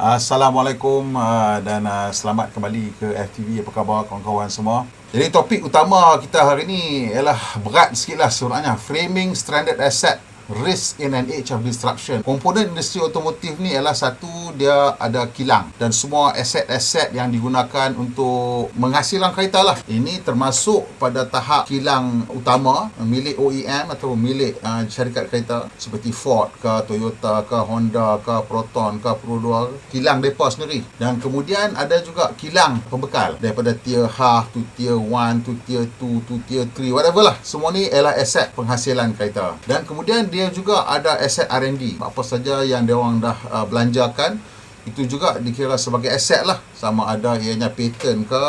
Assalamualaikum dan selamat kembali ke FTV. Apa khabar kawan-kawan semua? Jadi topik utama kita hari ni ialah berat sikit lah sebenarnya. Framing stranded asset, risk in an age of disruption. Komponen industri otomotif ni ialah satu, dia ada kilang dan semua aset-aset yang digunakan untuk menghasilkan kereta lah. Ini termasuk pada tahap kilang utama milik OEM atau milik syarikat kereta seperti Ford ke, Toyota ke, Honda ke, Proton ke, Pro 2, kilang mereka sendiri. Dan kemudian ada juga kilang pembekal daripada tier half to tier 1 to tier 2 to tier 3, whatever lah. Semua ni ialah aset penghasilan kereta. Dan kemudian dia juga ada aset R&D. Apa saja yang dia orang dah belanjakan, itu juga dikira sebagai aset lah. Sama ada ianya patent ke,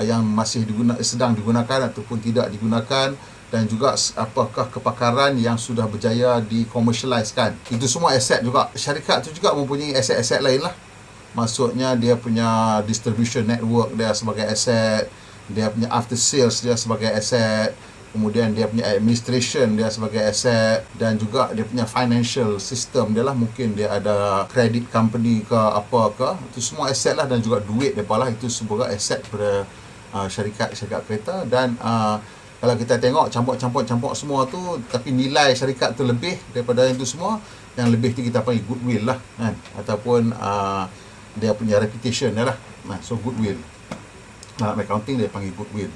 yang masih sedang digunakan ataupun tidak digunakan, dan juga apakah kepakaran yang sudah berjaya dikomersialiskan. Itu semua aset juga. Syarikat tu juga mempunyai aset-aset lain lah. Maksudnya dia punya distribution network dia sebagai aset, dia punya after sales dia sebagai aset, kemudian dia punya administration dia sebagai aset, dan juga dia punya financial system dia lah. Mungkin dia ada credit company ke apa ke, itu semua aset lah. Dan juga duit mereka lah, itu sebagai aset kepada syarikat kereta. Dan kalau kita tengok campur semua tu, tapi nilai syarikat tu lebih daripada itu semua. Yang lebih tu kita panggil goodwill lah kan? Ataupun dia punya reputation dia lah. So goodwill, dalam accounting dia panggil goodwill.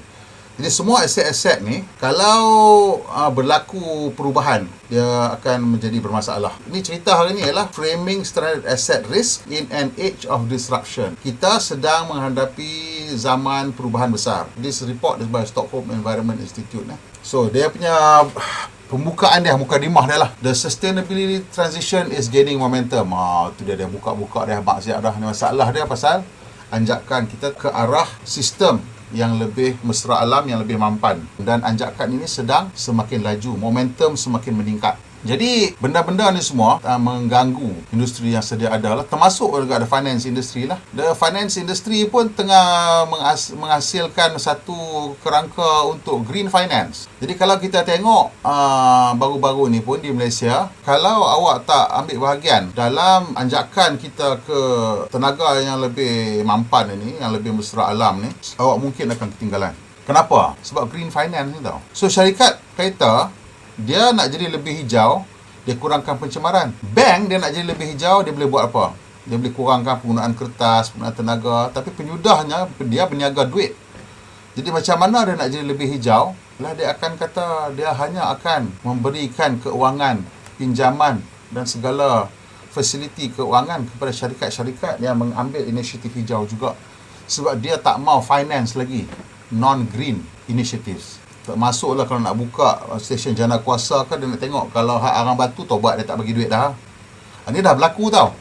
Jadi semua aset-aset ni kalau berlaku perubahan, dia akan menjadi bermasalah. Ini cerita hari ni ialah framing stranded asset risk in an age of disruption. Kita sedang menghadapi zaman perubahan besar. This report is by Stockholm Environment Institute. So dia punya pembukaan dia, mukadimah dia lah. The sustainability transition is gaining momentum. Tu dia buka-buka dia, maksiat dah. Masalah dia pasal anjakan kita ke arah sistem yang lebih mesra alam, yang lebih mampan. Dan anjakan ini sedang semakin laju, momentum semakin meningkat. Jadi benda-benda ni semua mengganggu industri yang sedia ada lah. Termasuk juga ada finance industry lah. The finance industry pun tengah menghasilkan satu kerangka untuk green finance. Jadi kalau kita tengok baru-baru ni pun di Malaysia, kalau awak tak ambil bahagian dalam anjakan kita ke tenaga yang lebih mampan ini, yang lebih mesra alam ni, awak mungkin akan ketinggalan. Kenapa? Sebab green finance ni tau. So syarikat kereta, dia nak jadi lebih hijau, dia kurangkan pencemaran. Bank dia nak jadi lebih hijau, dia boleh buat apa? Dia boleh kurangkan penggunaan kertas, penggunaan tenaga. Tapi penyudahnya, dia berniaga duit. Jadi macam mana dia nak jadi lebih hijau? Lah dia akan kata dia hanya akan memberikan keuangan, pinjaman dan segala fasiliti keuangan kepada syarikat-syarikat yang mengambil inisiatif hijau juga. Sebab dia tak mau finance lagi non-green initiatives. Masuklah kalau nak buka stesen jana kuasa ke, dia nak tengok kalau hak arang batu, tobat dia tak bagi duit dah. Ini dah berlaku tau.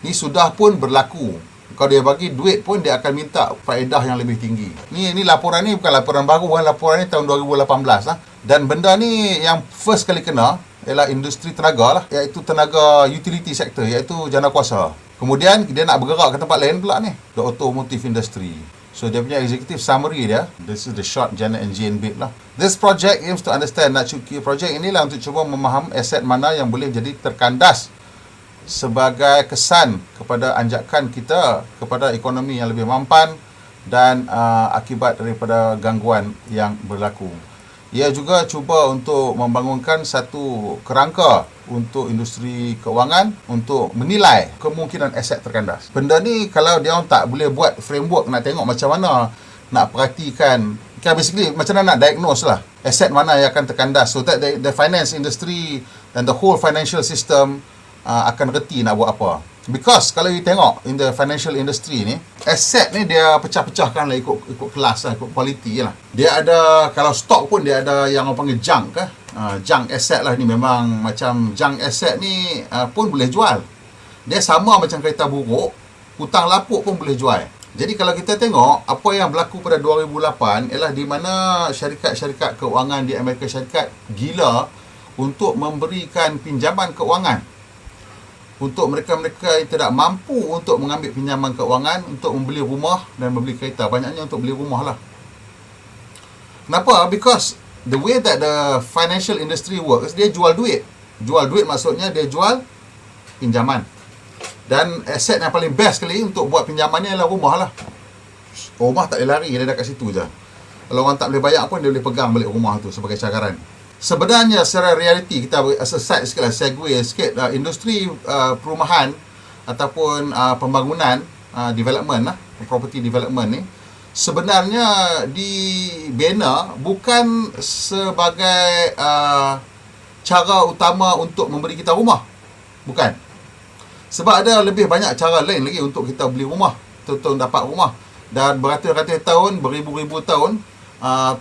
Ni sudah pun berlaku. Kalau dia bagi duit pun dia akan minta faedah yang lebih tinggi. Ni laporan ni bukan laporan baru, laporan ni tahun 2018 lah. Dan benda ni yang first kali kena ialah industri tenaga lah, iaitu tenaga utility sector, iaitu jana kuasa. Kemudian dia nak bergerak ke tempat lain pula ni, the automotive industry. So dia punya executive summary dia, this is the short Janet and Jane bit lah. This project aims to understand, projek inilah untuk cuba memahami aset mana yang boleh jadi terkandas sebagai kesan kepada anjakan kita kepada ekonomi yang lebih mampan dan akibat daripada gangguan yang berlaku. Ia juga cuba untuk membangunkan satu kerangka untuk industri keuangan untuk menilai kemungkinan aset terkandas. Benda ni kalau dia orang tak boleh buat framework, nak tengok macam mana nak perhatikan, kan basically macam mana nak diagnose lah aset mana yang akan terkandas, so that the finance industry and the whole financial system akan reti nak buat apa. Because kalau you tengok in the financial industry ni, aset ni dia pecah-pecahkan lah ikut kelas lah, ikut quality lah. Dia ada, kalau stok pun dia ada yang orang panggil junk ke, junk asset lah. Ni memang macam junk asset ni pun boleh jual. Dia sama macam kereta buruk, hutang lapuk pun boleh jual. Jadi kalau kita tengok apa yang berlaku pada 2008 ialah di mana syarikat-syarikat keuangan di Amerika Syarikat gila untuk memberikan pinjaman keuangan untuk mereka-mereka yang tidak mampu untuk mengambil pinjaman keuangan untuk membeli rumah dan membeli kereta. Banyaknya untuk beli rumah lah. Kenapa? Because the way that the financial industry works, dia jual duit. Jual duit maksudnya dia jual pinjaman. Dan aset yang paling best sekali untuk buat pinjaman ni adalah rumah lah. Rumah tak boleh lari, dia dekat situ je. Kalau orang tak boleh bayar pun, dia boleh pegang balik rumah tu sebagai cagaran. Sebenarnya secara realiti, kita aside sikit lah, segue sikit, industri perumahan ataupun pembangunan, development lah, property development ni, sebenarnya dibina bukan sebagai cara utama untuk memberi kita rumah. Bukan. Sebab ada lebih banyak cara lain lagi untuk kita beli rumah, untuk dapat rumah. Dan beratus-ratus tahun, beribu-ribu tahun,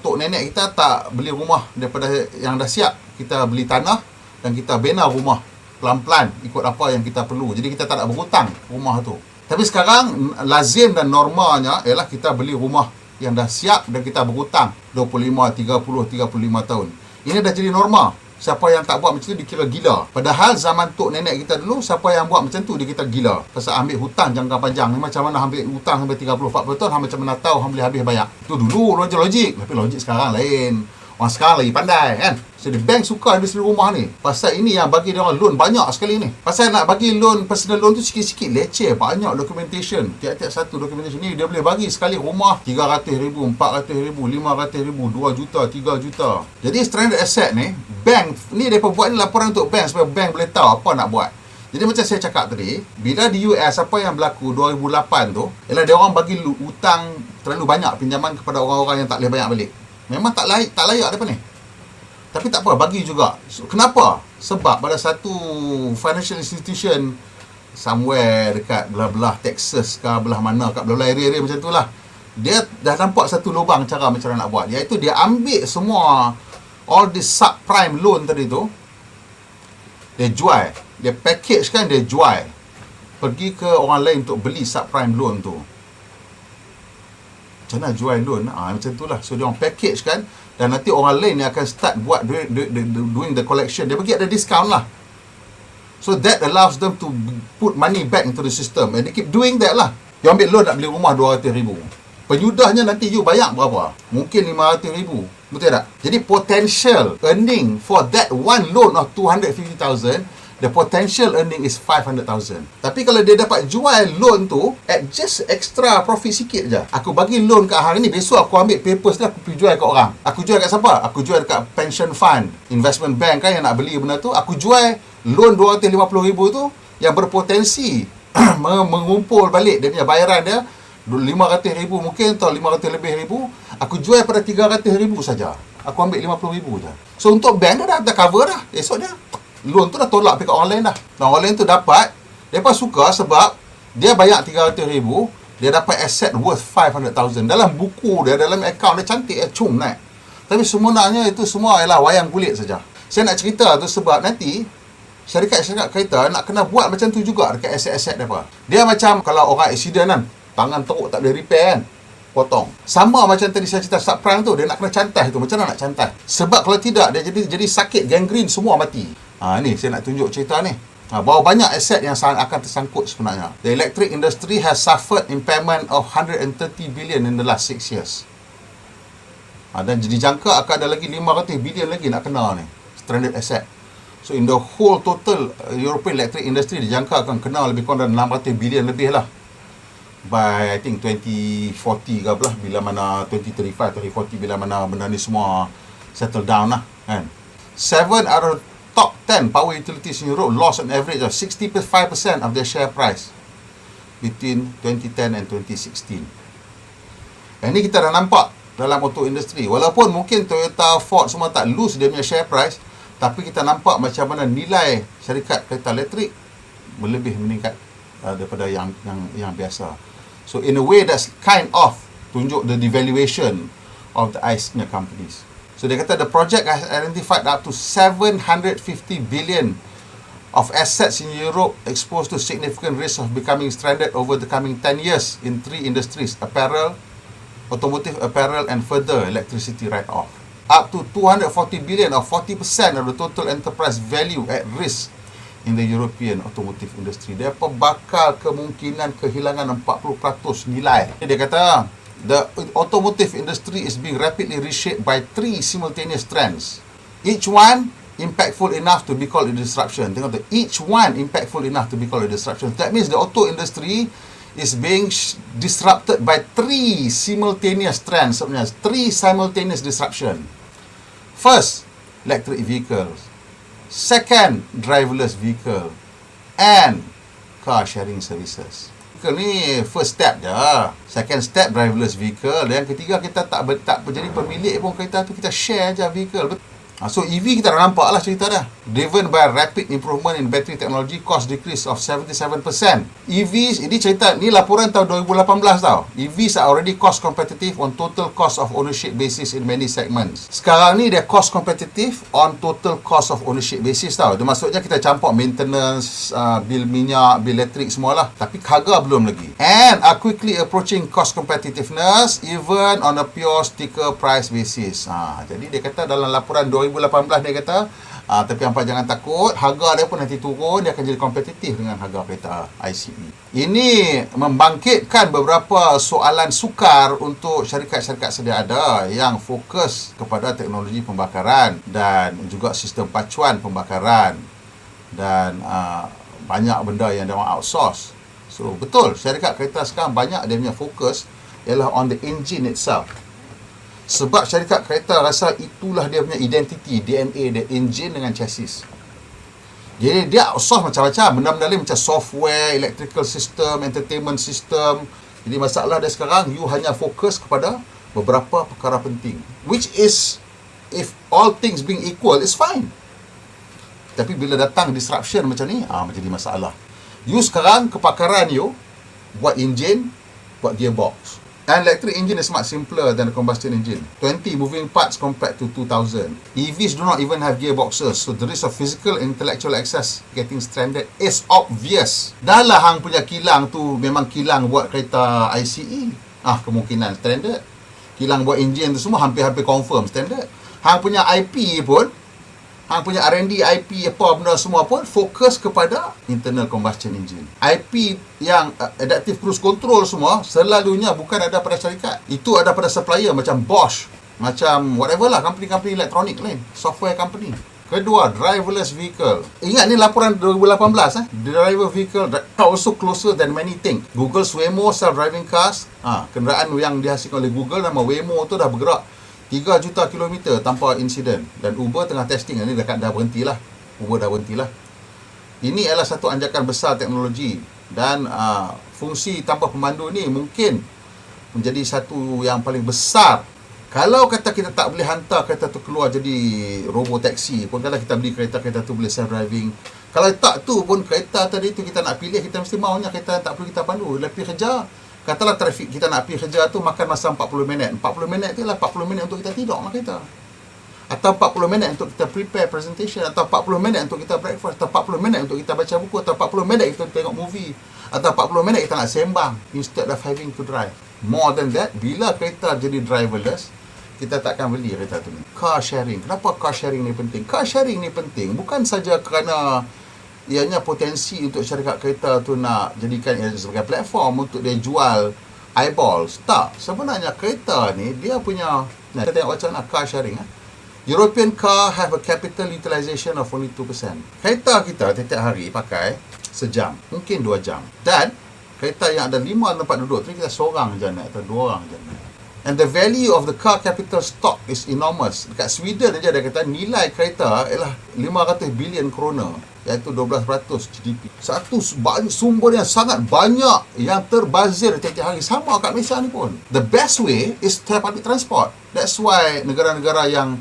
tok nenek kita tak beli rumah daripada yang dah siap. Kita beli tanah dan kita bina rumah pelan-pelan ikut apa yang kita perlu. Jadi kita tak nak berhutang rumah tu. Tapi sekarang lazim dan normanya ialah kita beli rumah yang dah siap dan kita berhutang 25, 30, 35 tahun. Ini dah jadi norma. Siapa yang tak buat macam tu dikira gila. Padahal zaman tok nenek kita dulu, siapa yang buat macam tu dikira gila. Pasal ambil hutang jangka panjang. Macam mana ambil hutang sampai 30-40 tahun, macam mana tahu boleh habis bayar. Itu dulu logik. Tapi logik sekarang lain. Orang sekarang lagi pandai kan. Jadi bank suka industri rumah ni. Pasal ini yang bagi dia orang loan banyak sekali ni. Pasal nak bagi loan, personal loan tu sikit-sikit leceh. Banyak documentation. Tiap-tiap satu documentation ni dia boleh bagi sekali rumah RM300,000, RM400,000, RM500,000, RM2 juta, RM3 juta. Jadi stranded asset ni, bank ni mereka buat ni laporan untuk bank supaya bank boleh tahu apa nak buat. Jadi macam saya cakap tadi, bila di US apa yang berlaku 2008 tu, ialah dia orang bagi hutang terlalu banyak pinjaman kepada orang-orang yang tak boleh bayar balik. Memang tak layak depan ni. Tapi tak apa, bagi juga. So, kenapa? Sebab pada satu financial institution somewhere dekat belah-belah Texas ke belah mana, kat belah area-area macam tu lah, dia dah nampak satu lubang cara macam mana nak buat. Iaitu dia ambil semua all this subprime loan tadi tu, dia jual. Dia package kan, dia jual. Pergi ke orang lain untuk beli subprime loan tu. Macam mana jual loan? Macam tu lah. So, dia orang package kan. Dan nanti orang lain yang akan start buat doing the collection. Dia bagi ada discount lah. So, that allows them to put money back into the system. And they keep doing that lah. You ambil loan nak beli rumah RM200,000. Penyudahnya nanti you bayar berapa? Mungkin RM500,000. Betul tak? Jadi, potential earning for that one loan of $250,000, the potential earning is $500,000. Tapi kalau dia dapat jual loan tu at just extra profit sikit je. Aku bagi loan kat hari ni, besok aku ambil papers dia, aku pergi jual kat orang. Aku jual kat siapa? Aku jual dekat pension fund, investment bank kan yang nak beli benda tu. Aku jual loan RM250,000 tu yang berpotensi mengumpul balik dia punya bayaran dia RM500,000 mungkin atau RM500 lebih ribu. Aku jual pada RM300,000 saja. Aku ambil RM50,000 je. So untuk bank dah cover dah. Esok dia loan tu dah tolak dekat orang lain dah. Dan orang lain tu dapat, mereka suka sebab dia bayar RM300,000, dia dapat asset worth $500,000. Dalam buku dia, dalam akaun dia cantik, cum naik. Tapi sebenarnya itu semua ialah wayang kulit saja. Saya nak cerita tu sebab nanti syarikat-syarikat kereta nak kena buat macam tu juga dekat aset-aset mereka. Dia macam kalau orang accident kan, tangan teruk tak boleh repair kan, potong. Sama macam tadi saya cerita subprime tu, dia nak kena cantai tu. Macam mana nak cantai? Sebab kalau tidak, dia jadi sakit, gangrene, semua mati. Ni saya nak tunjuk cerita ni. Bahawa banyak aset yang akan tersangkut sebenarnya. The electric industry has suffered impairment of 130 billion in the last 6 years. Dan dijangka akan ada lagi 500 billion lagi nak kena ni, stranded asset. So in the whole total European electric industry dijangka akan kena lebih kurang 600 billion lebih lah. By I think 2040 ke lah, bila mana 2035, 2040, bila mana benda ni semua settle down lah kan. 7 out of top 10 power utilities in Europe lost on average of 65% of their share price between 2010 and 2016. Dan ni kita dah nampak dalam auto industry. Walaupun mungkin Toyota, Ford semua tak lose dia punya share price, tapi kita nampak macam mana nilai syarikat kereta elektrik melebih meningkat daripada yang biasa. So in a way that's kind of tunjuk the devaluation of the ICE companies. So dia kata the project has identified up to 750 billion of assets in Europe exposed to significant risk of becoming stranded over the coming 10 years in 3 industries: apparel, automotive apparel, and further electricity write-off. Up to 240 billion or 40% of the total enterprise value at risk in the European automotive industry. Dia bakal kemungkinan kehilangan 40% nilai. Dia kata the automotive industry is being rapidly reshaped by 3 simultaneous trends. Each one impactful enough to be called a disruption. Tengok tu, each one impactful enough to be called a disruption. That means the auto industry is being disrupted by 3 simultaneous trends. Sebenarnya 3 simultaneous disruption. First, electric vehicles. Second, driverless vehicle. And car sharing services. Ni first step je. Second step, driverless vehicle. Dan yang ketiga, kita tak jadi pemilik pun kereta tu, kita share je vehicle. So EV kita dah nampak lah cerita dah. Driven by rapid improvement in battery technology, cost decrease of 77%. EVs, ini cerita, ni laporan tahun 2018 tau. EVs are already cost competitive on total cost of ownership basis in many segments. Sekarang ni dia cost competitive on total cost of ownership basis tau. Dia maksudnya kita campur maintenance, bil minyak, bil elektrik semualah. Tapi harga belum lagi. And are quickly approaching cost competitiveness even on a pure sticker price basis. Jadi dia kata dalam laporan 2018 dia kata, tapi hampa jangan takut, harga dia pun nanti turun, dia akan jadi kompetitif dengan harga kereta ICE. Ini membangkitkan beberapa soalan sukar untuk syarikat-syarikat sedia ada yang fokus kepada teknologi pembakaran dan juga sistem pacuan pembakaran dan banyak benda yang dia orang outsource. So betul, syarikat kereta sekarang banyak dia punya fokus ialah on the engine itself. Sebab syarikat kereta rasa itulah dia punya identiti, DNA dia, engine dengan chassis. Jadi dia outsource macam-macam, benda-benda lain macam software, electrical system, entertainment system. Jadi masalah dia sekarang, you hanya fokus kepada beberapa perkara penting, which is, if all things being equal, is fine. Tapi bila datang disruption macam ni, menjadi masalah. You sekarang kepakaran you buat engine, buat gearbox. And electric engine is much simpler than a combustion engine. 20 moving parts compared to 2000. EVs do not even have gearboxes, so the risk of physical and intellectual access getting stranded is obvious. Dah lah hang punya kilang tu memang kilang buat kereta ICE. Kemungkinan standard. Kilang buat engine tu semua hampir-hampir confirm standard. Hang punya IP pun, hang punya R&D IP apa benda semua pun fokus kepada internal combustion engine. IP yang adaptive cruise control semua selalunya bukan ada pada syarikat. Itu ada pada supplier macam Bosch, macam whatever lah, company-company elektronik lain, software company. Kedua, driverless vehicle. Ingat ni laporan 2018 driver vehicle also closer than many think. Google's Waymo self-driving cars, kenderaan yang dihasilkan oleh Google nama Waymo tu dah bergerak 3 juta kilometer tanpa insiden. Dan Uber tengah testing. Ini dah berhentilah. Uber dah berhentilah. Ini adalah satu anjakan besar teknologi. Dan fungsi tanpa pemandu ni mungkin menjadi satu yang paling besar. Kalau kata kita tak boleh hantar kereta tu keluar jadi robotaxi pun, kalau kita beli kereta tu boleh self-driving. Kalau tak tu pun, kereta tadi tu kita nak pilih, kita mesti maunya kereta tak perlu kita pandu. Lebih kerja. Katalah trafik kita nak pergi kerja tu makan masa 40 minit. 40 minit tu lah 40 minit untuk kita tidur lah kereta. Atau 40 minit untuk kita prepare presentation. Atau 40 minit untuk kita breakfast. Atau 40 minit untuk kita baca buku. Atau 40 minit kita tengok movie. Atau 40 minit kita nak sembang instead of having to drive. More than that, bila kereta jadi driverless, kita takkan beli kereta tu. Car sharing. Kenapa car sharing ni penting? Car sharing ni penting bukan saja kerana ianya potensi untuk syarikat kereta tu nak jadikan ia sebagai platform untuk dia jual eyeballs. Tak. Sebenarnya kereta ni dia punya, kita tengok macam mana car sharing. European car have a capital utilization of only 2%. Kereta kita setiap hari pakai sejam, mungkin 2 jam. Dan kereta yang ada 5 tempat duduk tu kita seorang je naik atau 2 orang je naik. And the value of the car capital stock is enormous. Dekat Sweden aja dia kata nilai kereta ialah 500 bilion krona, iaitu 12% GDP. Satu sumber yang sangat banyak yang terbazir tiap-tiap hari. Sama kat Malaysia ni pun. The best way is to have public transport. That's why negara-negara yang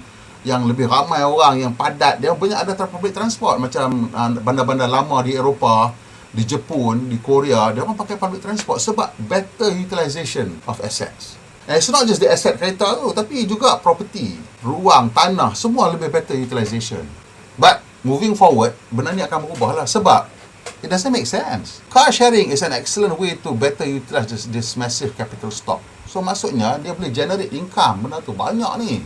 lebih ramai orang, yang padat, dia banyak ada public transport. Macam bandar-bandar lama di Eropah, di Jepun, di Korea, dia orang pakai public transport sebab better utilization of assets. And it's not just the asset kereta tu, tapi juga property, ruang, tanah, semua lebih better utilization. But moving forward, benda ni akan berubah lah sebab it doesn't make sense. Car sharing is an excellent way to better utilize this massive capital stock. So maksudnya dia boleh generate income, benda tu banyak ni.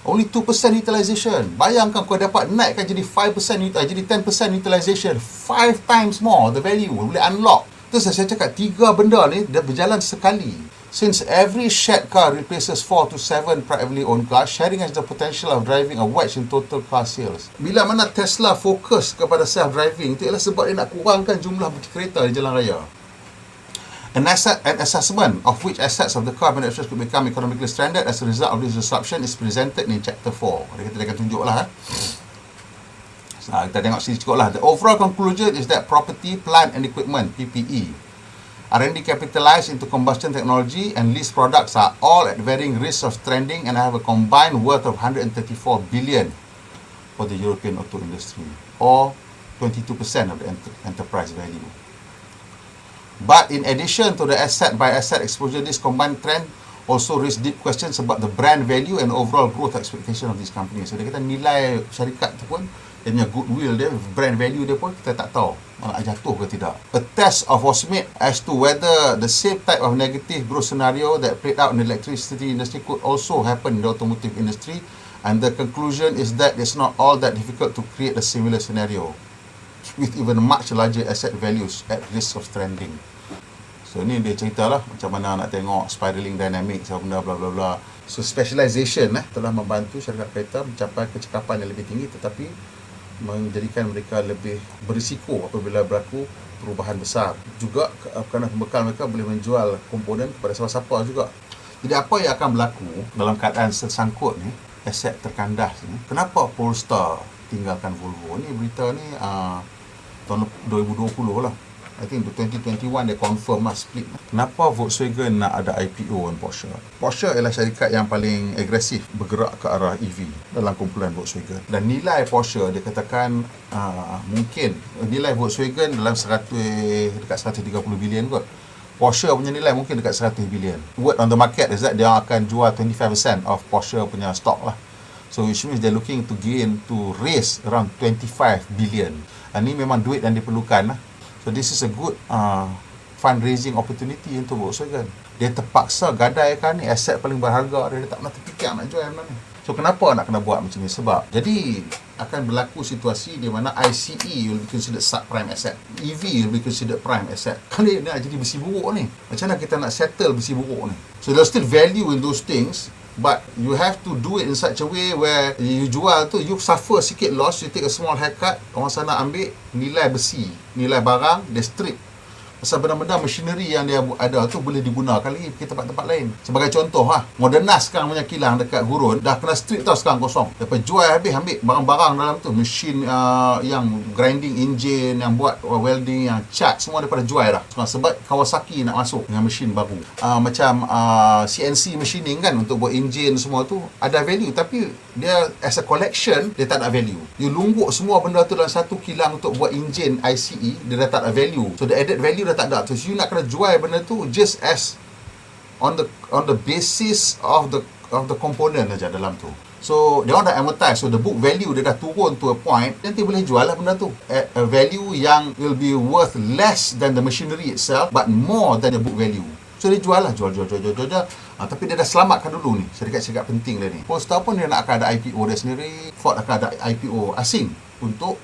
Only 2% utilization. Bayangkan kau dapat naikkan jadi 5%, jadi 10% utilization, 5 times more the value, boleh unlock. Terus saya cakap 3 benda ni dia berjalan sekali. Since every shared car replaces 4 to 7 privately owned cars, sharing has the potential of driving a wedge in total car sales. Bila mana Tesla fokus kepada self-driving, itu ialah sebab dia nak kurangkan jumlah kereta di jalan raya. An assessment of which assets of the car manufacturers could become economically stranded as a result of this disruption is presented in Chapter 4. Dia kata dia akan tunjuklah. Kita tengok sini cukup lah. The overall conclusion is that property, plant and equipment, PPE, R&D capitalized into combustion technology and leased products are all at varying risks of stranding and have a combined worth of 134 billion for the European auto industry, or 22% of the enterprise value. But in addition to the asset-by-asset exposure, this combined trend also raise deep questions about the brand value and overall growth expectation of these companies. So dia kata nilai syarikat tu pun, dia punya goodwill dia, brand value dia pun kita tak tahu nak jatuh ke tidak. A test was made as to whether the same type of negative growth scenario that played out in the electricity industry could also happen in the automotive industry, and the conclusion is that it's not all that difficult to create a similar scenario with even much larger asset values at risk of stranding. So ni dia ceritalah macam mana nak tengok spiraling dynamics benda bla bla bla. So specialization telah membantu syarikat kereta mencapai kecekapan yang lebih tinggi, tetapi menjadikan mereka lebih berisiko apabila berlaku perubahan besar. Juga kerana pembekal mereka boleh menjual komponen kepada siapa-siapa juga. Jadi apa yang akan berlaku dalam keadaan tersangkut ni, aset terkandas ni? Kenapa Polestar tinggalkan Volvo? Ni berita ni tahun 2020 lah. I think 2021 dia confirm lah split. Kenapa Volkswagen nak ada IPO dengan Porsche? Porsche ialah syarikat yang paling agresif bergerak ke arah EV dalam kumpulan Volkswagen. Dan nilai Porsche dia katakan mungkin nilai Volkswagen dalam dekat 130 bilion kot. Porsche punya nilai mungkin dekat 100 bilion. Word on the market is that dia akan jual 25% of Porsche punya stock lah. So which means they're looking to raise around 25 billion. Dan ni memang duit yang diperlukan lah. So this is a good fundraising opportunity untuk Volkswagen. Dia terpaksa gadaikan ni aset paling berharga dia tak pernah terfikir nak jual benda ni. So kenapa nak kena buat macam ni? Sebab jadi akan berlaku situasi di mana ICE will be considered subprime asset, EV will be considered prime asset. Kan dia nak jadi besi buruk ni. Macam mana kita nak settle besi buruk ni? So there's still value in those things, but you have to do it in such a way where you jual tu, you suffer sikit loss, you take a small haircut, orang sana ambil nilai besi, nilai barang, dia strip. Pasal benda-benda machinery yang dia ada tu boleh digunakan lagi ke tempat-tempat lain. Sebagai contoh Modernas sekarang punya kilang dekat Gurun dah kena strip tau sekarang kosong. Lepas jual habis, ambil barang-barang dalam tu, mesin yang grinding engine, yang buat welding, yang cat, semua daripada jual dah. Sebab Kawasaki nak masuk dengan mesin baru. Macam CNC machining kan, untuk buat engine semua tu ada value, tapi dia as a collection dia tak ada value. You lumbuk semua benda tu dalam satu kilang untuk buat engine ICE, dia dah tak ada value. So the added value dah tak ada. So you nak kena jual benda tu just as on the basis of the component aja dalam tu. So dia orang dah amortize, so the book value dia dah turun to a point, nanti boleh jual lah benda tu at a value yang will be worth less than the machinery itself but more than the book value. So dia jual lah, jual. Tapi dia dah selamatkan dulu ni syarikat-syarikat penting dia ni. Polestar pun dia nak akan ada IPO dia sendiri, Ford akan ada IPO asing untuk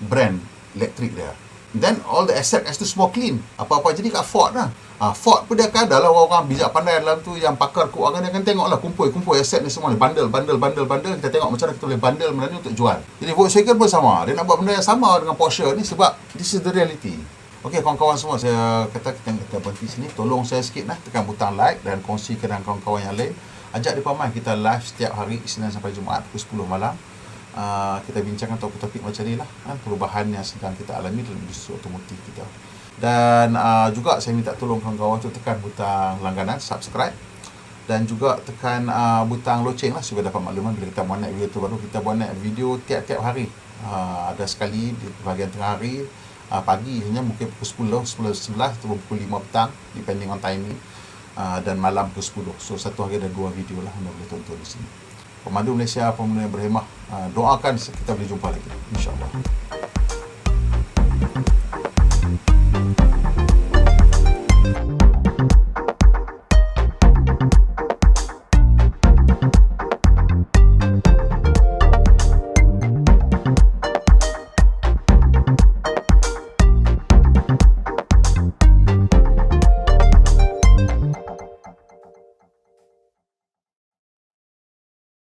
brand elektrik dia. Then all the asset has to small clean. Apa-apa jadi kat Ford lah. Ford pun dia akan ada lah orang bijak pandai dalam tu, yang pakar keuangan dia akan tengok lah, kumpul aset ni semua ni, bundle. Kita tengok macam mana kita boleh bundle benda ni untuk jual. Jadi Volkswagen pun sama, dia nak buat benda yang sama dengan Porsche ni sebab this is the reality. Okey kawan-kawan semua, saya kata kita berhenti sini. Tolong saya sikit lah, tekan butang like dan kongsikan dengan kawan-kawan yang lain. Ajak dia pamai, kita live setiap hari Isnin sampai Jumaat pukul 10 malam. Kita bincangkan topik-topik macam ni lah, perubahan yang sedang kita alami dalam industri otomotif kita. Dan juga saya minta tolong kawan-kawan untuk tekan butang langganan, subscribe, dan juga tekan butang loceng lah supaya dapat makluman bila kita buat naik video terbaru. Kita buat naik video tiap-tiap hari, ada sekali di bahagian tengah hari, pagi hanya mungkin pukul 10, 11 atau pukul 5 petang depending on timing, dan malam pukul 10. So satu hari ada 2 video lah anda boleh tonton di sini. Pemandu Malaysia, pemandu yang berhemah, doakan kita boleh jumpa lagi, insya-Allah.